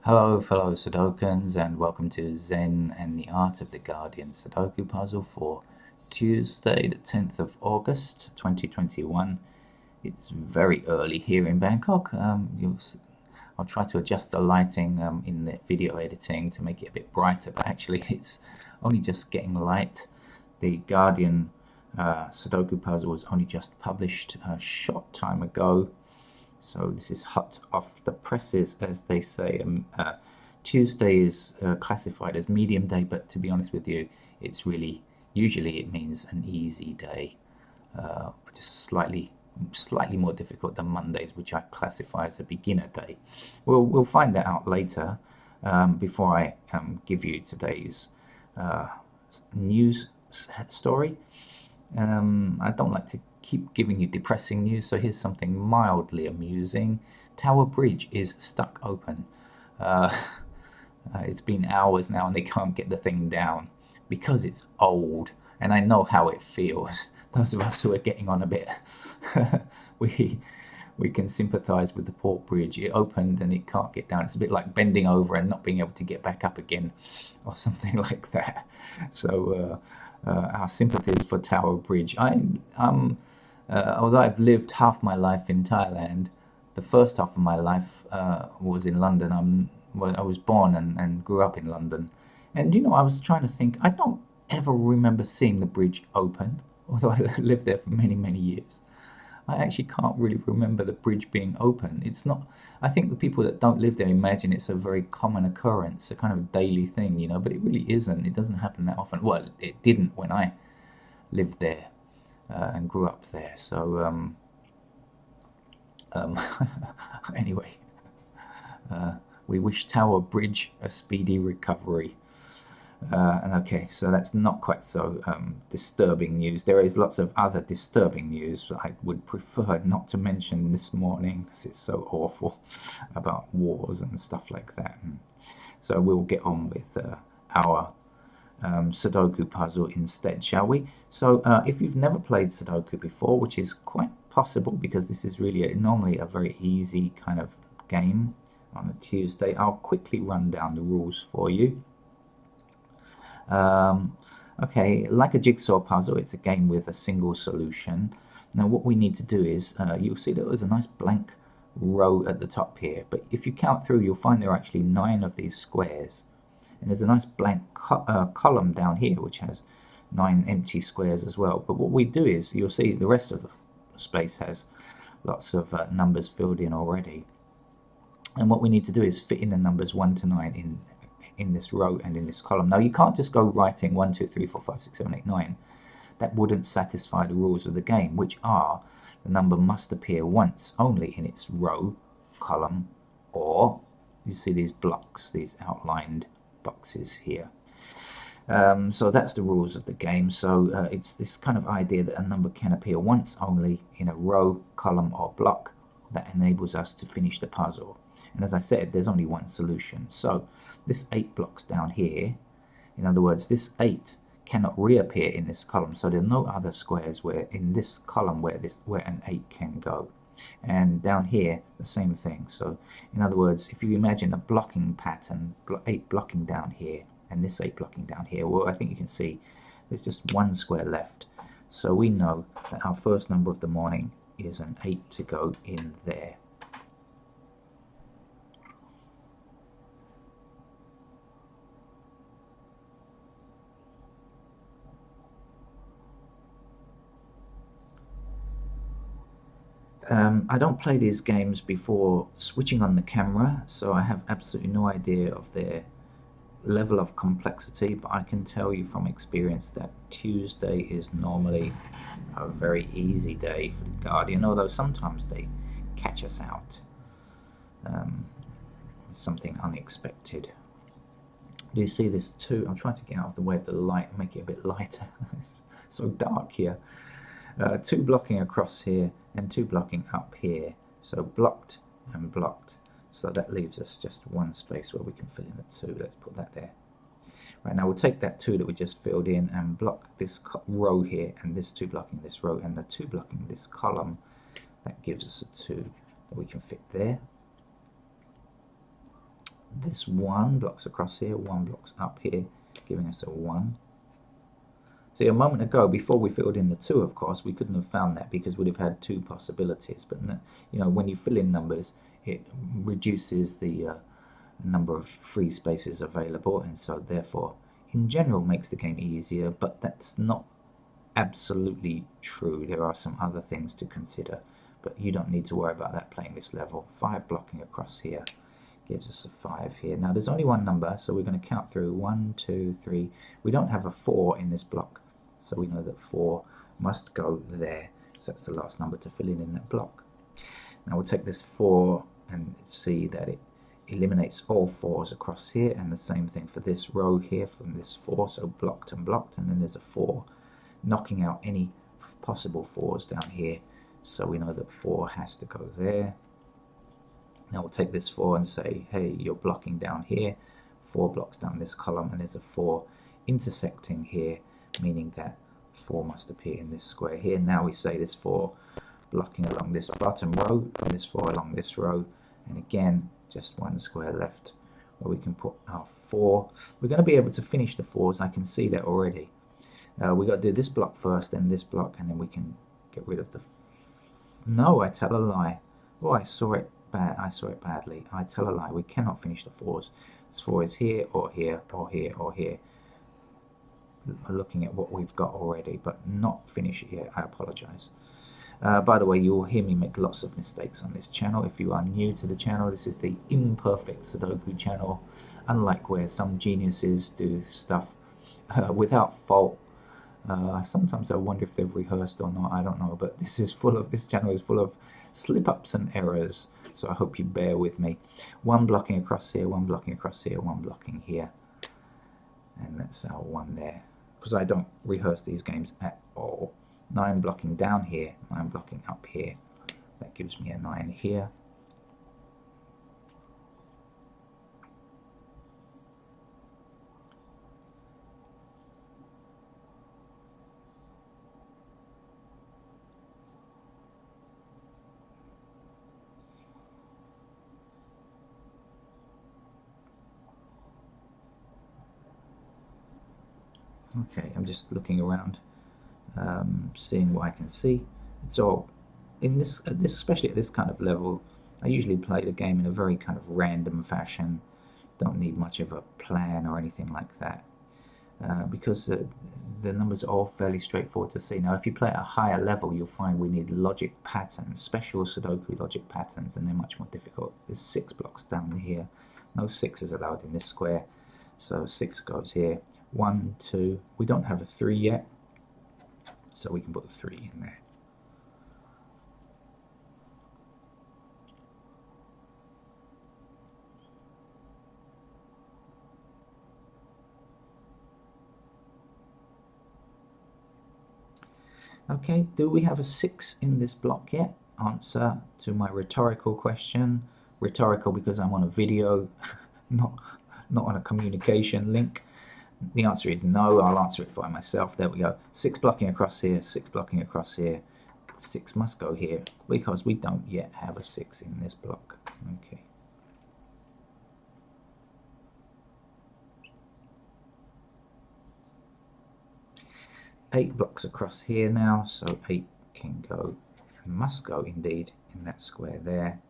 Hello, fellow Sudokans, and welcome to Zen and the Art of the Guardian Sudoku puzzle for Tuesday, the 10th of August 2021. It's very early here in Bangkok. I'll try to adjust the lighting in the video editing to make it a bit brighter, but actually, it's only just getting light. The Guardian Sudoku puzzle was only just published a short time ago. So this is hot off the presses, as they say. Tuesday is classified as medium day, but to be honest with you, it's really usually it means an easy day, just slightly more difficult than Mondays, which I classify as a beginner day. We'll find that out later. Before I give you today's news story. I don't like to keep giving you depressing news, so here's something mildly amusing. Tower Bridge is stuck open. It's been hours now and they can't get the thing down because it's old, and I know how it feels. Those of us who are getting on a bit, we can sympathize with the port bridge. It opened and it can't get down. It's a bit like bending over and not being able to get back up again, or something like that. So our sympathies for Tower Bridge. Although I've lived half my life in Thailand, the first half of my life was in London. I was born and grew up in London. And I was trying to think, I don't ever remember seeing the bridge open, although I lived there for many, many years. I actually can't really remember the bridge being open. It's not, I think the people that don't live there imagine it's a very common occurrence, a kind of daily thing, but it really isn't. It doesn't happen that often. Well, it didn't when I lived there and grew up there. So, anyway, we wish Tower Bridge a speedy recovery. And okay, so that's not quite so disturbing news. There is lots of other disturbing news that I would prefer not to mention this morning because it's so awful about wars and stuff like that. So we'll get on with our Sudoku puzzle instead, shall we? So if you've never played Sudoku before, which is quite possible because this is really normally a very easy kind of game on a Tuesday, I'll quickly run down the rules for you. Okay, like a jigsaw puzzle, it's a game with a single solution. Now what we need to do is, you'll see there was a nice blank row at the top here, but if you count through, you'll find there are actually 9 of these squares. And there's a nice blank column down here, which has 9 empty squares as well. But what we do is, you'll see the rest of the space has lots of numbers filled in already. And what we need to do is fit in the numbers 1 to 9 in this row and in this column. Now you can't just go writing 1, 2, 3, 4, 5, 6, 7, 8, 9. That wouldn't satisfy the rules of the game, which are the number must appear once only in its row, column, or you see these blocks, these outlined boxes here. So that's the rules of the game. So it's this kind of idea that a number can appear once only in a row, column, or block that enables us to finish the puzzle. And as I said, there's only one solution. So this 8 blocks down here, in other words, this 8 cannot reappear in this column. So there are no other squares where in this column where an 8 can go. And down here, the same thing. So in other words, if you imagine a blocking pattern, 8 blocking down here, and this 8 blocking down here, well, I think you can see there's just one square left. So we know that our first number of the morning is an 8 to go in there. I don't play these games before switching on the camera, so I have absolutely no idea of their level of complexity, but I can tell you from experience that Tuesday is normally a very easy day for the Guardian, although sometimes they catch us out with something unexpected. Do you see this too? I'm trying to get out of the way of the light, make it a bit lighter. It's so dark here. 2 blocking across here and 2 blocking up here. So blocked and blocked. So that leaves us just one space where we can fill in the 2. Let's put that there. Right, now we'll take that 2 that we just filled in and block this row here, and this 2 blocking this row and the 2 blocking this column. That gives us a 2 that we can fit there. this 1 blocks across here, 1 blocks up here, giving us a 1. See, a moment ago, before we filled in the 2, of course, we couldn't have found that because we'd have had 2 possibilities. But you know, when you fill in numbers, it reduces the number of free spaces available, and so therefore, in general, makes the game easier. But that's not absolutely true. There are some other things to consider, but you don't need to worry about that playing this level. 5 blocking across here gives us a 5 here. Now there's only one number, so we're going to count through 1, 2, 3. We don't have a 4 in this block, so we know that 4 must go there. So that's the last number to fill in that block. Now we'll take this 4 and see that it eliminates all 4s across here, and the same thing for this row here from this 4, so blocked and blocked, and then there's a 4 knocking out any possible 4s down here, so we know that 4 has to go there. Now we'll take this 4 and say, hey, you're blocking down here, 4 blocks down this column, and there's a 4 intersecting here, meaning that 4 must appear in this square here. Now we say this 4 blocking along this bottom row, and this 4 along this row, and again just one square left where we can put our 4. We're going to be able to finish the 4s, I can see that already. We got to do this block first, then this block, and then we can get rid of the no, I tell a lie. Oh, I saw it badly. I tell a lie. We cannot finish the 4s. This 4 is here or here or here or here. Looking at what we've got already, but not finish it yet. I apologize. By the way, you will hear me make lots of mistakes on this channel. If you are new to the channel, this is the imperfect Sudoku channel. Unlike where some geniuses do stuff without fault. Sometimes I wonder if they've rehearsed or not. I don't know, but this channel is full of slip-ups and errors. So I hope you bear with me. 1 blocking across here, 1 blocking across here, 1 blocking here, and that's our 1 there. Because I don't rehearse these games at all. 9 blocking down here, 9 blocking up here. That gives me a 9 here. Okay, I'm just looking around, seeing what I can see. So, especially at this kind of level, I usually play the game in a very kind of random fashion. Don't need much of a plan or anything like that, because the numbers are all fairly straightforward to see. Now, if you play at a higher level, you'll find we need logic patterns, special Sudoku logic patterns, and they're much more difficult. There's 6 blocks down here. No 6 is allowed in this square, so 6 goes here. 1, 2, we don't have a 3 yet, so we can put a 3 in there. Okay, do we have a 6 in this block yet? Answer to my rhetorical question. Rhetorical because I'm on a video, not on a communication link. The answer is no. I'll answer it for myself. There we go. 6 blocking across here, 6 blocking across here. 6 must go here because we don't yet have a 6 in this block. Okay. Eight blocks across here now, so 8 can go, must go indeed, in that square there.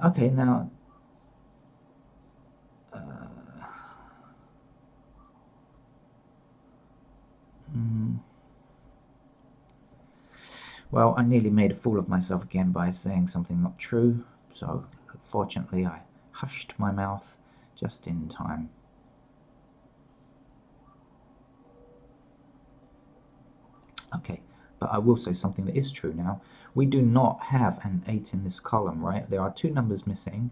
Okay, now well, I nearly made a fool of myself again by saying something not true, so fortunately I hushed my mouth just in time. Okay, but I will say something that is true now. We do not have an 8 in this column, right? There are 2 numbers missing.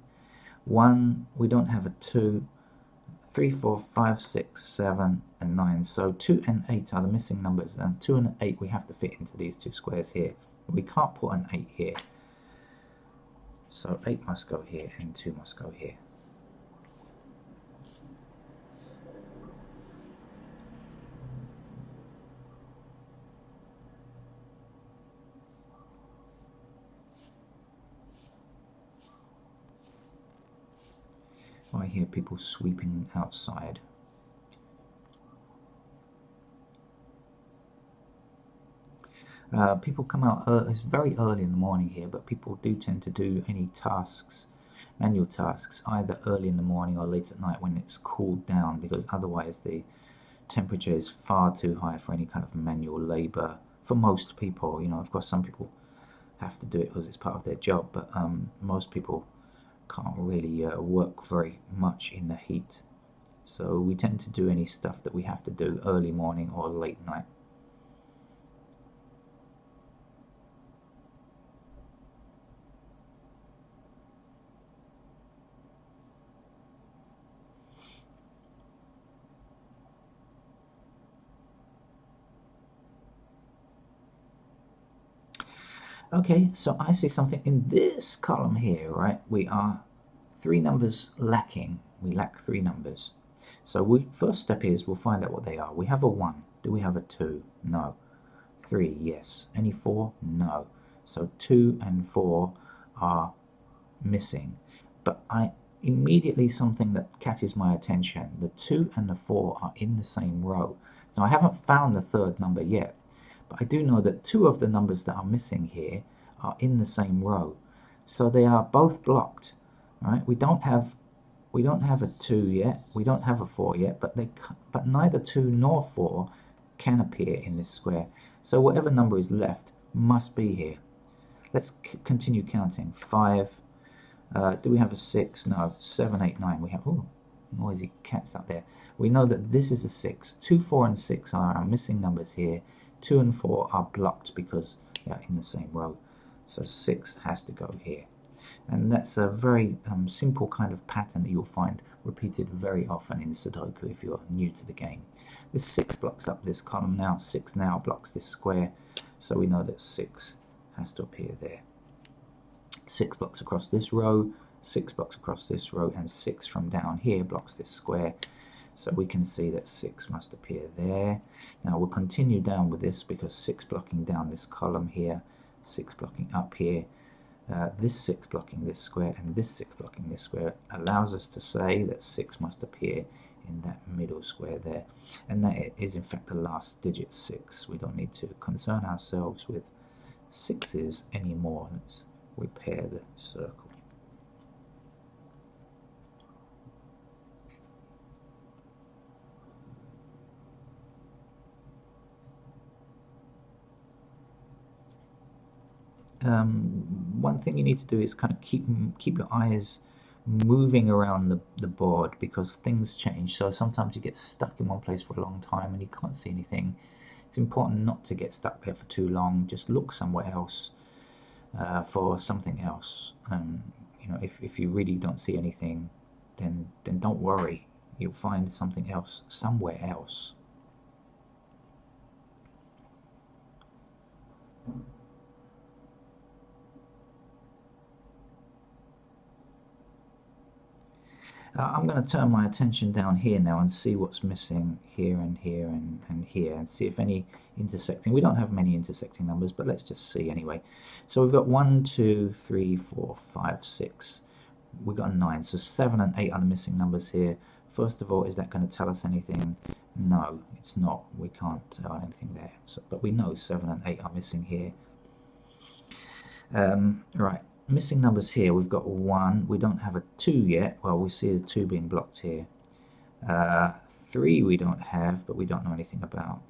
1, we don't have a 2. 3, 4, 5, 6, 7, and 9. So 2 and 8 are the missing numbers, and 2 and 8 we have to fit into these two squares here. We can't put an 8 here. So 8 must go here and 2 must go here. I hear people sweeping outside. People come out, it's very early in the morning here, but people do tend to do any tasks, manual tasks, either early in the morning or late at night when it's cooled down, because otherwise the temperature is far too high for any kind of manual labor for most people. You know, of course some people have to do it because it's part of their job, but most people can't really work very much in the heat. So we tend to do any stuff that we have to do early morning or late night. Okay, so I see something in this column here, right? We are 3 numbers lacking. We lack 3 numbers. So first step is we'll find out what they are. We have a 1. Do we have a 2? No. 3, yes. Any 4? No. So 2 and 4 are missing. But immediately something that catches my attention. The 2 and the 4 are in the same row. Now I haven't found the third number yet, but I do know that 2 of the numbers that are missing here are in the same row. So they are both blocked. Right? We don't have a 2 yet, we don't have a 4 yet, but neither 2 nor 4 can appear in this square. So whatever number is left must be here. Let's continue counting. 5. Do we have a 6? No. 7, 8, 9. We have, ooh, noisy cats out there. We know that this is a 6. 2, 4, and 6 are our missing numbers here. 2 and 4 are blocked because they are in the same row. So 6 has to go here. And that's a very simple kind of pattern that you'll find repeated very often in Sudoku if you're new to the game. This 6 blocks up this column now. 6 now blocks this square. So we know that 6 has to appear there. 6 blocks across this row, 6 blocks across this row, and 6 from down here blocks this square. So we can see that 6 must appear there. Now we'll continue down with this because 6 blocking down this column here, 6 blocking up here, this 6 blocking this square, and this 6 blocking this square allows us to say that 6 must appear in that middle square there. And that is in fact the last digit, 6. We don't need to concern ourselves with 6's anymore. Let's repair the circle. One thing you need to do is kind of keep your eyes moving around the board because things change. So sometimes you get stuck in one place for a long time and you can't see anything. It's important not to get stuck there for too long. Just look somewhere else for something else. You know, if you really don't see anything, then don't worry. You'll find something else somewhere else. I'm going to turn my attention down here now and see what's missing here and here and here, and see if any intersecting. We don't have many intersecting numbers, but let's just see anyway. So we've got 1, 2, 3, 4, 5, 6. We've got a 9. So 7 and 8 are the missing numbers here. First of all, is that going to tell us anything? No, it's not. We can't tell anything there. So, but we know 7 and 8 are missing here. Right. Missing numbers here, we've got 1, we don't have a 2 yet, well we see the 2 being blocked here. 3 we don't have, but we don't know anything about.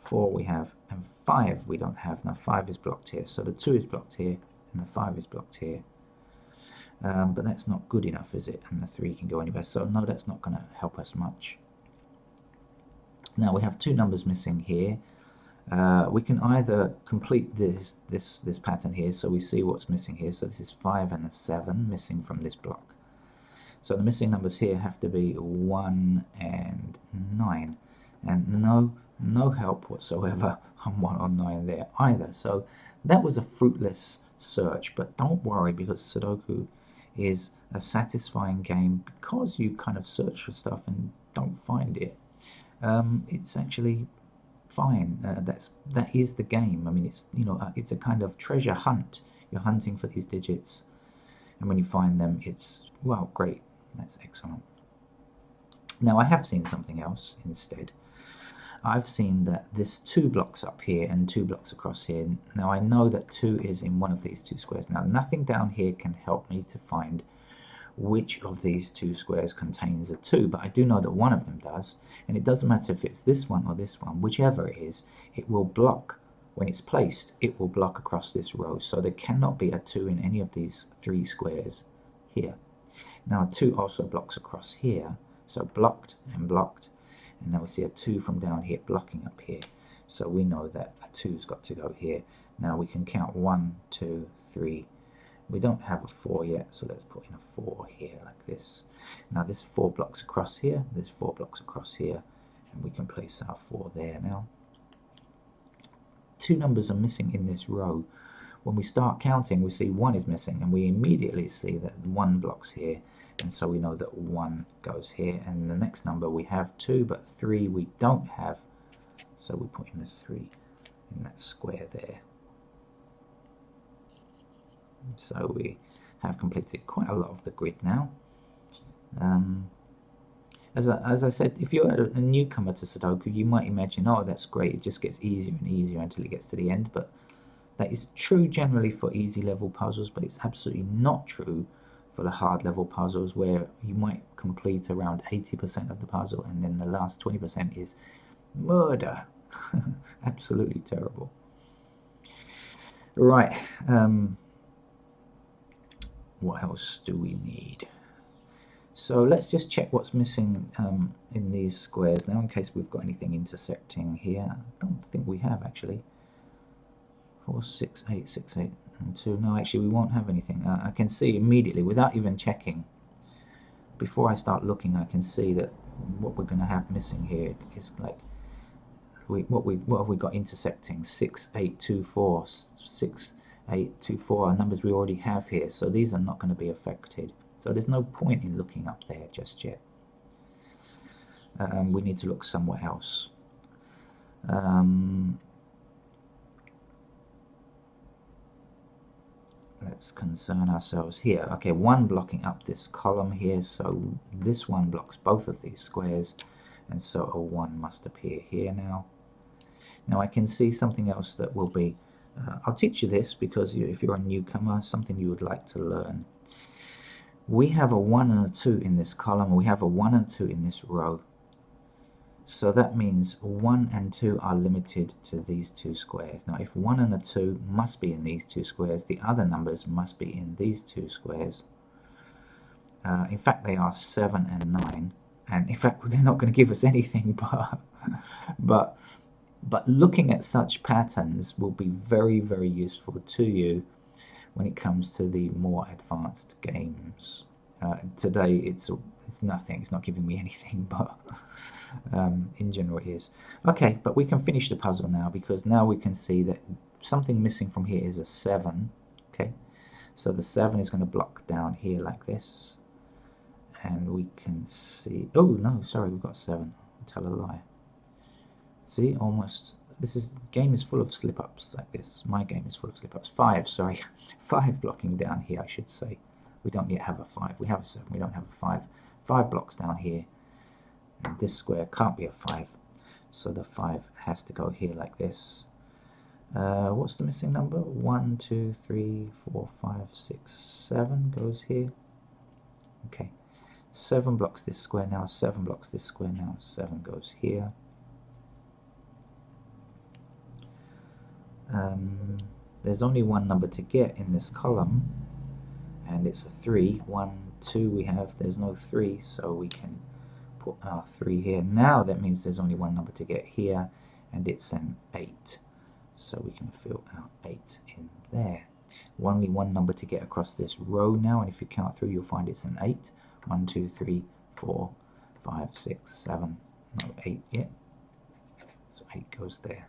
4 we have, and 5 we don't have. Now 5 is blocked here, so the 2 is blocked here, and the 5 is blocked here. But that's not good enough, is it? And the 3 can go anywhere, so no, that's not going to help us much. Now we have 2 numbers missing here. We can either complete this pattern here, so we see what's missing here. So this is 5 and a 7 missing from this block. So the missing numbers here have to be 1 and 9, and no help whatsoever on 1 or 9 there either. So that was a fruitless search, but don't worry, because Sudoku is a satisfying game because you kind of search for stuff and don't find it. It's actually fine. That is the game. I mean, it's it's a kind of treasure hunt. You're hunting for these digits, and when you find them, it's, well, great. That's excellent. Now I have seen something else instead. I've seen that there's 2 blocks up here and 2 blocks across here. Now I know that 2 is in one of these 2 squares. Now nothing down here can help me to find which of these 2 squares contains a 2, but I do know that one of them does, and it doesn't matter if it's this one or this one, whichever it is, it will block. When it's placed, it will block across this row, so there cannot be a 2 in any of these 3 squares here. Now 2 also blocks across here, so blocked and blocked, and now we see a 2 from down here blocking up here, so we know that a 2's got to go here. Now we can count 1, 2, 3. We don't have a 4 yet, so let's put in a 4 here like this. Now there's 4 blocks across here, there's 4 blocks across here, and we can place our 4 there now. 2 numbers are missing in this row. When we start counting, we see 1 is missing, and we immediately see that 1 blocks here, and so we know that 1 goes here. And the next number we have 2, but 3 we don't have, so we put in a 3 in that square there. So we have completed quite a lot of the grid now. As I said, if you're a newcomer to Sudoku, you might imagine, oh, that's great, it just gets easier and easier until it gets to the end, but that is true generally for easy level puzzles, but it's absolutely not true for the hard level puzzles, where you might complete around 80% of the puzzle and then the last 20% is murder. Absolutely terrible. Right, what else do we need? So let's just check what's missing in these squares now, in case we've got anything intersecting here. I don't think we have, actually. 4, 6, 8, 6, 8, and 2. No, actually we won't have anything. I can see immediately, without even checking, before I start looking, I can see that what we're going to have missing here is like, what have we got intersecting? 6, 8, 2, 4, 6, 8, 2, 4 are numbers we already have here, so these are not going to be affected. So there's no point in looking up there just yet. We need to look somewhere else. Let's concern ourselves here. Okay, 1 blocking up this column here, so this 1 blocks both of these squares, and so a 1 must appear here now. Now I can see something else that will be, I'll teach you this because if you're a newcomer, something you would like to learn. We have a 1 and a 2 in this column, and we have a 1 and 2 in this row. So that means 1 and 2 are limited to these 2 squares. Now if 1 and a 2 must be in these 2 squares, the other numbers must be in these 2 squares. In fact, they are 7 and 9. And in fact, they're not going to give us anything, but looking at such patterns will be very, very useful to you when it comes to the more advanced games. Today it's nothing, it's not giving me anything, but in general it is. Okay, but we can finish the puzzle now, because now we can see that something missing from here is a 7. Okay, so the 7 is going to block down here like this, and we can see, oh no, sorry, we've got 7. I'll tell a lie. See, almost, game is full of slip-ups like this. My game is full of slip-ups. 5, sorry. 5 blocking down here, I should say. We don't yet have a 5. We have a 7. We don't have a 5. 5 blocks down here. And this square can't be a 5. So the 5 has to go here like this. What's the missing number? 1, 2, 3, 4, 5, 6, 7 goes here. Okay. 7 blocks this square now. 7 blocks this square now. 7 goes here. There's only 1 number to get in this column, and it's a 3. 1, 2 we have, there's no 3, so we can put our 3 here. Now that means there's only 1 number to get here, and it's an 8, so we can fill our 8 in there. Only 1 number to get across this row now, and if you count through you'll find it's an 8. 1, 2, 3, 4, 5, 6, 7, no, 8 yet. So 8 goes there.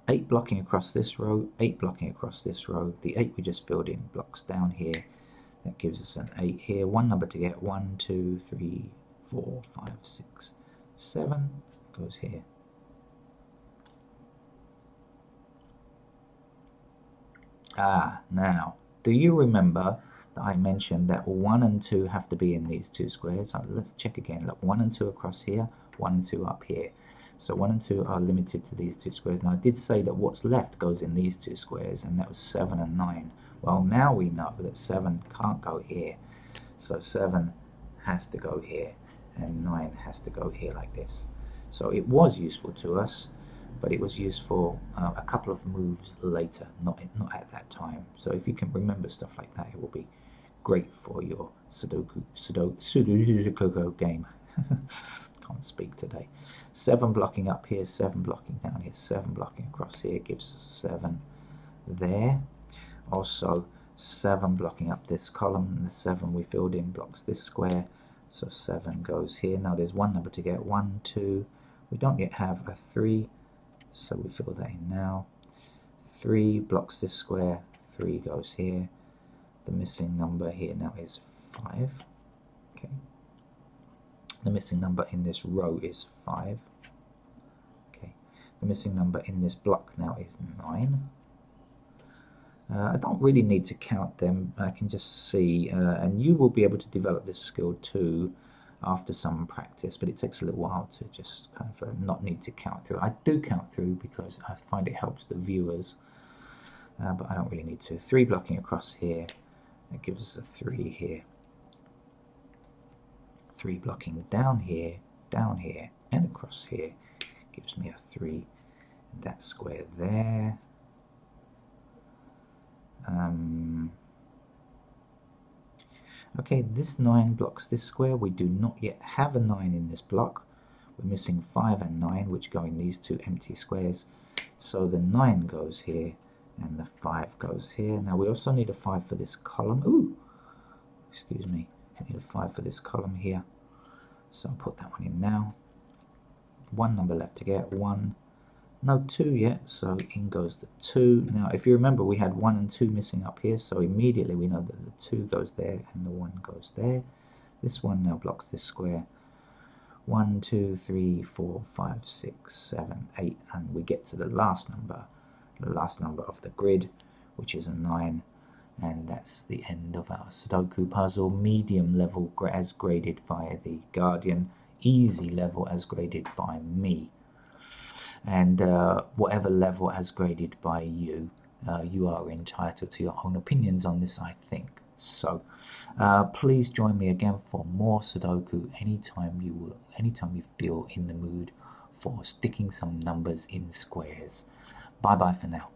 8 blocking across this row, 8 blocking across this row. The 8 we just filled in blocks down here. That gives us an 8 here. One number to get. 1, 2, 3, 4, 5, 6, 7 goes here. Now, do you remember that I mentioned that 1 and 2 have to be in these two squares? So let's check again. Look, 1 and 2 across here, 1 and 2 up here. So 1 and 2 are limited to these two squares. Now I did say that what's left goes in these two squares, and that was 7 and 9. Well, now we know that 7 can't go here. So 7 has to go here, and 9 has to go here like this. So it was useful to us, but it was useful a couple of moves later, not at that time. So if you can remember stuff like that, it will be great for your Sudoku game. Can't speak today. 7 blocking up here, 7 blocking down here, 7 blocking across here gives us 7 there. Also 7 blocking up this column, and the 7 we filled in blocks this square, so 7 goes here. Now there's one number to get. 1, 2. We don't yet have a 3, so we fill that in now. 3 blocks this square, 3 goes here. The missing number here now is 5. Okay. The missing number in this row is 5. Okay. The missing number in this block now is 9. I don't really need to count them. I can just see, and you will be able to develop this skill too after some practice, but it takes a little while to just kind of not need to count through. I do count through because I find it helps the viewers, but I don't really need to. 3 blocking across here, that gives us a 3 here. 3 blocking down here, and across here gives me a 3. That square there. Okay, this 9 blocks this square. We do not yet have a 9 in this block. We're missing 5 and 9, which go in these two empty squares. So the 9 goes here, and the 5 goes here. Now we also need a 5 for this column. Ooh, excuse me. I need a 5 for this column here. So I'll put that one in now. 1 number left to get. 1. No 2 yet, so in goes the 2. Now if you remember, we had 1 and 2 missing up here, so immediately we know that the 2 goes there and the 1 goes there. This one now blocks this square. 1, 2, 3, 4, 5, 6, 7, 8, and we get to the last number of the grid, which is a 9, and that's the end of our Sudoku puzzle. Medium level as graded by the Guardian, easy level as graded by me. And whatever level as graded by you, you are entitled to your own opinions on this, I think. So please join me again for more Sudoku anytime you feel in the mood for sticking some numbers in squares. Bye bye for now.